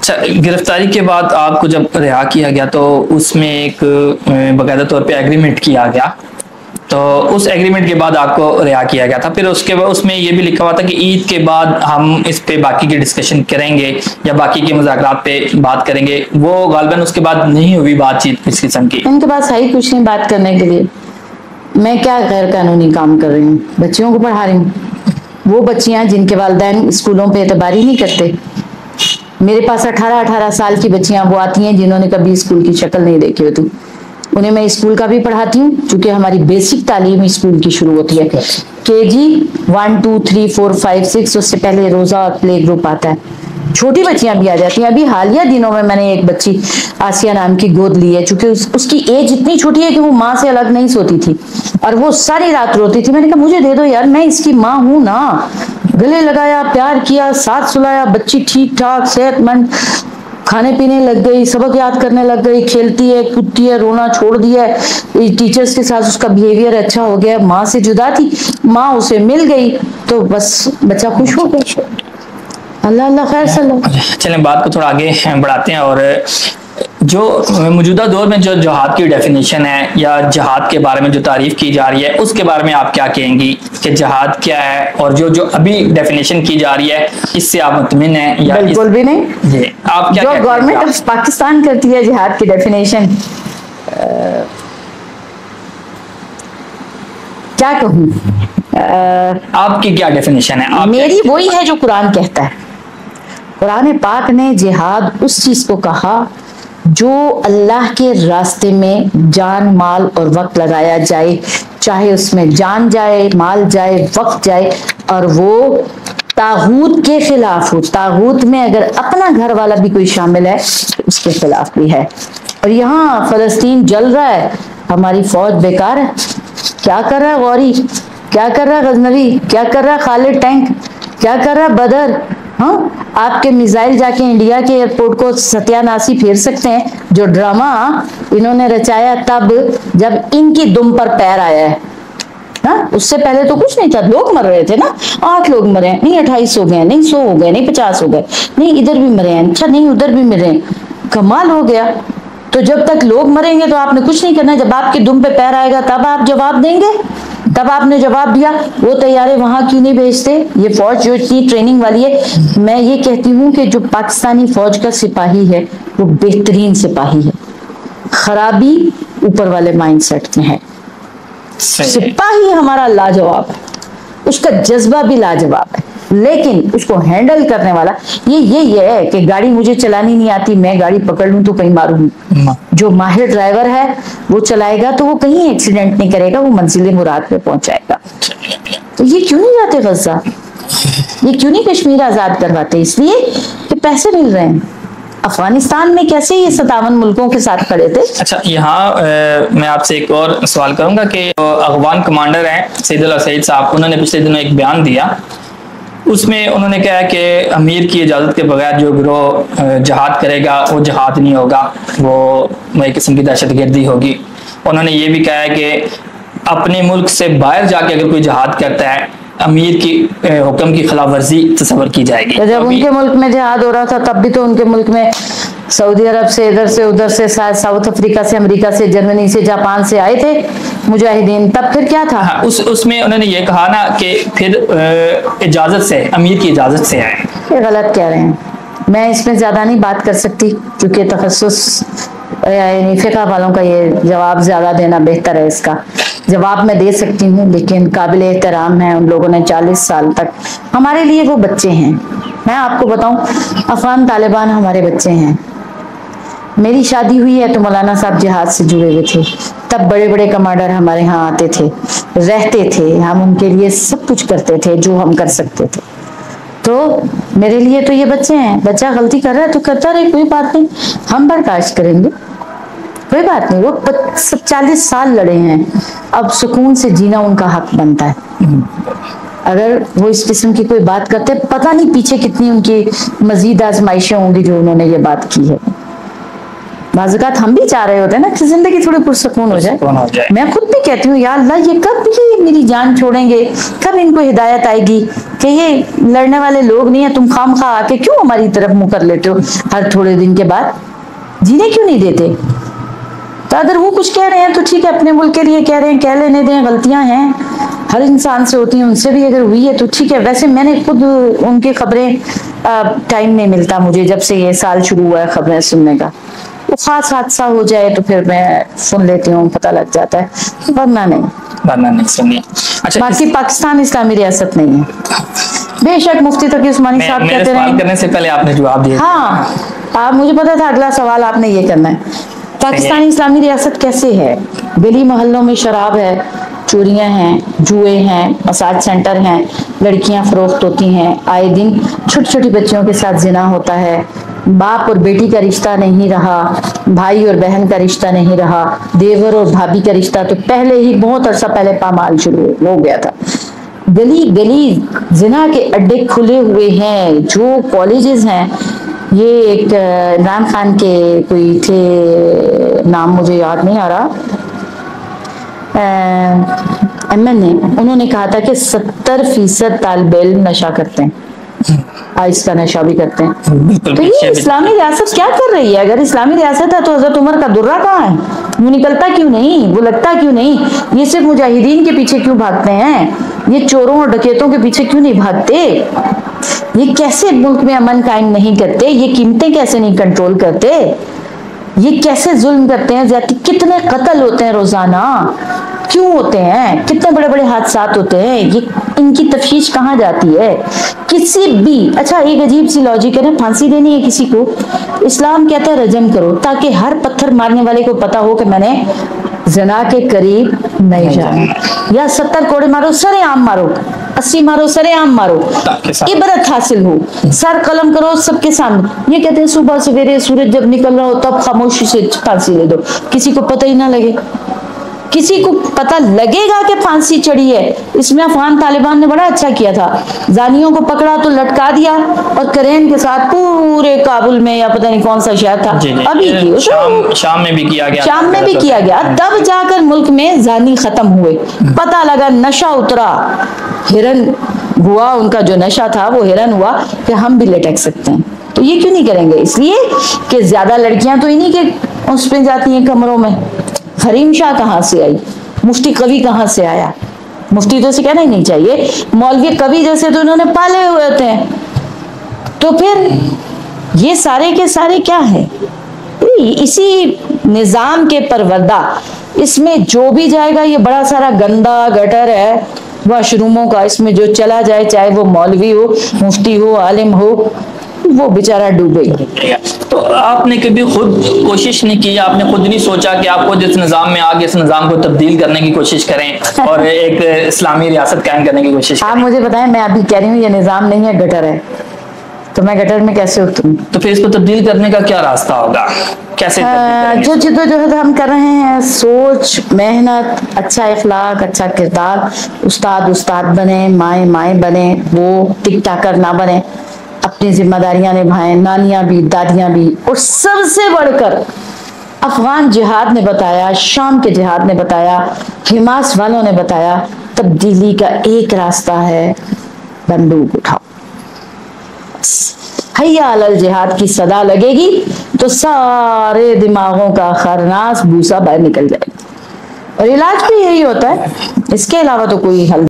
اچھا، گرفتاری کے بعد آپ کو جب رہا کیا گیا تو اس میں ایک باقاعدہ طور پہ ایگریمنٹ کیا گیا، تو اس ایگریمنٹ کے بعد آپ کو رہا کیا گیا تھا. پھر اس کے بعد اس میں یہ بھی لکھا ہوا تھا کہ عید کے بعد ہم اس پہ باقی کی ڈسکشن کریں گے یا باقی کے مذاکرات پہ بات کریں گے. وہ غالباً اس کے بعد نہیں ہوئی بات چیت اس قسم کی. ان کے پاس ہے ہی کچھ نہیں بات کرنے کے لیے. میں کیا غیر قانونی کام کر رہی ہوں؟ بچیوں کو پڑھا رہی ہوں. وہ بچیاں جن کے والدین اسکولوں پہ اعتبار ہی نہیں کرتے. میرے پاس 18 سال کی بچیاں وہ آتی ہیں جنہوں نے کبھی اسکول کی شکل نہیں دیکھی ہوتی. انہیں میں اسکول کا بھی پڑھاتی ہوں چونکہ ہماری بیسک تعلیم اسکول کی شروع ہوتی ہے. KG 1 2 3 4 5 6 اس سے پہلے روزہ اور پلے گروپ آتا ہے. چھوٹی بچیاں بھی آ جاتی ہیں. ابھی حالیہ دنوں میں میں نے ایک بچی آسیہ نام کی گود لی ہے چونکہ اس کی ایج اتنی چھوٹی ہے کہ وہ ماں سے الگ نہیں سوتی تھی اور وہ ساری رات روتی تھی. میں نے کہا مجھے دے دو یار، میں اس کی ماں ہوں نا. گلے لگایا، پیار کیا، ساتھ سلایا. بچی ٹھیک ٹھاک صحت مند، کھانے پینے لگ گئی، سبق یاد کرنے لگ گئی، کھیلتی ہے، کودتی ہے، رونا چھوڑ دیا ہے. ٹیچرز کے ساتھ اس کا بیہیویئر اچھا ہو گیا. ماں سے جدا تھی، ماں اسے مل گئی تو بس بچہ خوش ہو گیا. اللہ خیر صلی اللہ. چلیں بات کو تھوڑا آگے بڑھاتے ہیں. اور جو موجودہ دور میں جو جہاد کی ڈیفینیشن ہے یا جہاد کے بارے میں جو تعریف کی جا رہی ہے اس کے بارے میں آپ کیا کہیں گی کہ جہاد کیا ہے؟ اور جو ابھی ڈیفینیشن کی جا رہی ہے اس سے آپ مطمئن ہیں یا بالکل بھی نہیں؟ جی آپ کیا جو گورنمنٹ آف پاکستان کرتی ہے جہاد کی ڈیفینیشن، کیا کہوں؟ آپ کی کیا ڈیفینیشن ہے؟ میری وہی ہے جو قرآن کہتا ہے. قرآن پاک نے جہاد اس چیز کو کہا جو اللہ کے راستے میں جان، مال اور وقت لگایا جائے، چاہے اس میں جان جائے، مال جائے، وقت جائے، اور وہ طاغوت کے خلاف ہو. طاغوت میں اگر اپنا گھر والا بھی کوئی شامل ہے تو اس کے خلاف بھی ہے. اور یہاں فلسطین جل رہا ہے، ہماری فوج بیکار ہے. کیا کر رہا ہے غوری؟ کیا کر رہا ہے غزنوی؟ کیا کر رہا ہے خالد ٹینک؟ کیا کر رہا ہے بدر؟ ہاں، آپ کے میزائل جا کے انڈیا کے ایئرپورٹ کو ستیہ ناسی پھیر سکتے ہیں. جو ڈرامہ انہوں نے رچایا تب جب ان کی دم پر پیر آیا ہے. ہاں، اس سے پہلے تو کچھ نہیں تھا. لوگ مر رہے تھے نا. 8 لوگ مرے ہیں، نہیں 28 ہو گئے، نہیں 100 ہو گئے، نہیں 50 ہو گئے، نہیں ادھر بھی مرے ہیں، اچھا نہیں ادھر بھی مرے ہیں. کمال ہو گیا. تو جب تک لوگ مریں گے تو آپ نے کچھ نہیں کرنا. جب آپ کی دم پہ پیر آئے گا تب آپ جواب دیں گے. تب آپ نے جواب دیا. وہ طیارے وہاں کیوں نہیں بھیجتے؟ یہ فوج جو اتنی ٹریننگ والی ہے. میں یہ کہتی ہوں کہ جو پاکستانی فوج کا سپاہی ہے وہ بہترین سپاہی ہے. خرابی اوپر والے مائنڈ سیٹ میں ہے. سپاہی ہمارا لاجواب ہے، اس کا جذبہ بھی لاجواب ہے، لیکن اس کو ہینڈل کرنے والا یہ ہے کہ گاڑی مجھے چلانی نہیں آتی، میں گاڑی پکڑ لوں تو کہیں ماروں. جو ماہر ڈرائیور ہے وہ چلائے گا تو وہ کہیں ایکسیڈنٹ نہیں کرے گا، وہ منزل مراد پہ پہنچائے گا. تو یہ کیوں نہیں جاتے غزہ؟ یہ کیوں نہیں کشمیر آزاد کرواتے؟ اس لیے کہ پیسے مل رہے ہیں. افغانستان میں کیسے یہ 57 ملکوں کے ساتھ کھڑے تھے. اچھا، یہاں میں آپ سے ایک اور سوال کروں گا کہ افغان کمانڈر ہیں سید اللہ سعید صاحب، انہوں نے پچھلے دنوں ایک بیان دیا. اس میں انہوں نے کہا کہ امیر کی اجازت کے بغیر جو گروہ جہاد کرے گا وہ جہاد نہیں ہوگا، وہ ایک قسم کی دہشت گردی ہوگی. انہوں نے یہ بھی کہا ہے کہ اپنے ملک سے باہر جا کے اگر کوئی جہاد کرتا ہے امیر کی حکم کی خلاف ورزی تصور کی جائے گی. جب ان کے ملک میں جہاد ہو رہا تھا تب بھی تو ان کے ملک میں سعودی عرب سے، ادھر سے ادھر سے، ساؤتھ افریقہ سے، امریکہ سے، جرمنی سے، جاپان سے آئے تھے مجاہدین. تب پھر کیا تھا؟ اس میں انہوں نے یہ کہا نا کہ پھر اجازت سے، امیر کی اجازت سے آئے. یہ غلط کہہ رہے ہیں. میں اس میں زیادہ نہیں بات کر سکتی کیونکہ تخصص یعنی فقہ والوں کا یہ جواب زیادہ دینا بہتر ہے. اس کا جواب میں دے سکتی ہوں لیکن قابل احترام ہے. ان لوگوں نے 40 سال تک، ہمارے لیے وہ بچے ہیں. میں آپ کو بتاؤں، افغان طالبان ہمارے بچے ہیں. میری شادی ہوئی ہے تو مولانا صاحب جہاد سے جڑے ہوئے تھے. تب بڑے بڑے کمانڈر ہمارے ہاں آتے تھے، رہتے تھے. ہم ان کے لیے سب کچھ کرتے تھے جو ہم کر سکتے تھے. تو میرے لیے تو یہ بچے ہیں. بچہ غلطی کر رہا ہے تو کرتا رہے، کوئی بات نہیں، ہم برداشت کریں گے، کوئی بات نہیں. وہ 40 سال لڑے ہیں، اب سکون سے جینا ان کا حق بنتا ہے. اگر وہ اس قسم کی کوئی بات کرتے، پتہ نہیں پیچھے کتنی ان کی مزید آزمائشیں ہوں گی جو انہوں نے یہ بات کی ہے. بعض اوقات ہم بھی چاہ رہے ہوتے ہیں نا کہ زندگی تھوڑی پرسکون ہو جائے. میں خود بھی کہتی ہوں یا اللہ یہ کب یہ میری جان چھوڑیں گے, کب ان کو ہدایت آئے گی کہ یہ لڑنے والے لوگ نہیں ہیں, تم خام خواہ آ کے کیوں ہماری طرف منہ کر لیتے ہو ہر تھوڑے دن کے بعد, جینے کیوں نہیں دیتے. تو اگر وہ کچھ کہہ رہے ہیں تو ٹھیک ہے, اپنے ملک کے لیے کہہ رہے ہیں, کہہ لینے دیں, غلطیاں ہیں ہر انسان سے ہوتی ہیں, ان سے بھی اگر ہوئی ہے تو ٹھیک ہے. ویسے میں نے خود ان کی خبریں ٹائم نہیں ملتا مجھے, جب سے یہ سال شروع ہوا ہے خبریں سننے کا, وہ خاص حادثہ ہو جائے تو پھر میں سن لیتی ہوں, پتہ لگ جاتا ہے, ورنہ نہیں سنیے. اچھا, باقی پاکستان اسلامی ریاست نہیں ہے. بے شک مفتی تقی عثمانی صاحب کہتے رہے, سوال کرنے سے پہلے آپ نے جواب دیا. ہاں مجھے پتا تھا اگلا سوال آپ نے یہ کرنا ہے. پاکستانی اسلامی ریاست کیسے ہے؟ گلی محلوں میں شراب ہے, چوریاں ہیں, جوئے ہیں, مساج سینٹر ہیں, لڑکیاں فروخت ہوتی ہیں, آئے دن چھوٹی چھوٹی بچیوں کے ساتھ زنا ہوتا ہے, باپ اور بیٹی کا رشتہ نہیں رہا, بھائی اور بہن کا رشتہ نہیں رہا, دیور اور بھابھی کا رشتہ تو پہلے ہی بہت عرصہ پہلے پامال شروع ہو گیا تھا. گلی گلی زنا کے اڈے کھلے ہوئے ہیں. جو کالجز ہیں, یہ ایک عمران خان کے کوئی تھے, نام مجھے یاد نہیں آ رہا, MN انہوں نے کہا تھا کہ 70% طالب علم نشہ کرتے ہیں, آئس کا نشہ بھی کرتے ہیں. تو یہ اسلامی ریاست کیا کر رہی ہے؟ اگر اسلامی ریاست ہے تو حضرت عمر کا درہ کہاں ہے؟ وہ نکلتا کیوں نہیں, وہ لگتا کیوں نہیں؟ یہ صرف مجاہدین کے پیچھے کیوں بھاگتے ہیں؟ یہ چوروں اور ڈکیتوں کے پیچھے کیوں نہیں بھاگتے؟ یہ کیسے ملک میں امن قائم نہیں کرتے؟ یہ قیمتیں کیسے نہیں کنٹرول کرتے؟ یہ کیسے ظلم کرتے ہیں؟ زیادتی کتنے قتل ہوتے ہیں روزانہ, کیوں ہوتے ہیں؟ کتنے بڑے بڑے حادثات ہوتے ہیں, یہ ان کی تفتیش کہاں جاتی ہے؟ کسی بھی اچھا ایک عجیب سی لاجک ہے نا, پھانسی دینی ہے کسی کو, اسلام کہتا ہے رجم کرو, تاکہ ہر پتھر مارنے والے کو پتا ہو کہ میں نے زنا کے قریب نہیں جانا. یا 70 کوڑے مارو, سرے عام مارو, 80 مارو, سرے عام مارو, عبرت حاصل ہو, سر قلم کرو سب کے سامنے. یہ کہتے ہیں صبح سویرے سورج جب نکل رہا ہو تب خاموشی سے پھانسی دے دو, کسی کو پتہ ہی نہ لگے. کسی کو پتہ لگے گا کہ پھانسی چڑھی ہے. اس میں افغان طالبان نے بڑا اچھا کیا تھا, زانیوں کو پکڑا تو لٹکا دیا اور کرین کے ساتھ پورے کابل میں یا پتہ نہیں کون سا شہر تھا, ابھی شام میں بھی کیا گیا, شام میں بھی کیا گیا, تب جا کر ملک میں زانی ختم ہوئے. پتہ لگا نشہ اترا, ہرن ہوا, ان کا جو نشہ تھا وہ ہرن ہوا کہ ہم بھی لٹک سکتے ہیں. تو یہ کیوں نہیں کریں گے؟ اس لیے کہ زیادہ لڑکیاں تو انہی کے اس پہ جاتی ہیں کمروں میں. حریم شاہ کہاں سے آئی؟ مفتی قوی کہاں سے آیا؟ مفتی تو اسے کہنا ہی نہیں چاہیے, مولوی قوی جیسے تو انہوں نے پالے ہوئے ہوتے ہیں. تو پھر یہ سارے کے سارے کیا ہیں؟ اسی نظام کے پروردہ. اس میں جو بھی جائے گا یہ بڑا سارا گندا گٹر ہے واش روموں کا, اس میں جو چلا جائے, چاہے وہ مولوی ہو, مفتی ہو, عالم ہو, وہ بیچارہ ڈوبے گا. تو آپ نے کبھی خود کوشش نہیں کی, آپ نے خود نہیں سوچا کہ آپ کو جس نظام میں آگے اس نظام کو تبدیل کرنے کی کوشش کریں اور ایک اسلامی ریاست قائم کرنے کی کوشش کریں؟ آپ مجھے بتائیں, میں ابھی کہہ رہی ہوں یہ نظام نہیں ہے, گٹر ہے, تو میں گٹر میں کیسے اتروں؟ تو پھر اس کو تبدیل کرنے کا کیا راستہ ہوگا, کیسے جو جدوجہد ہم کر رہے ہیں, سوچ, محنت, اچھا اخلاق, اچھا کردار, استاد بنے, مائیں بنے, وہ ٹک ٹاکر نہ بنے, اپنی ذمہ داریاں نبھائیں, نانیاں بھی دادیاں بھی. اور سب سے بڑھ کر افغان جہاد نے بتایا, شام کے جہاد نے بتایا, حماس والوں نے بتایا, تبدیلی کا ایک راستہ ہے, بندوق اٹھاؤ. حیا علی الجہاد کی صدا لگے گی تو سارے دماغوں کا خرناس بھوسا باہر نکل جائے گا. اور علاج بھی یہی ہوتا ہے, اس کے علاوہ تو کوئی حل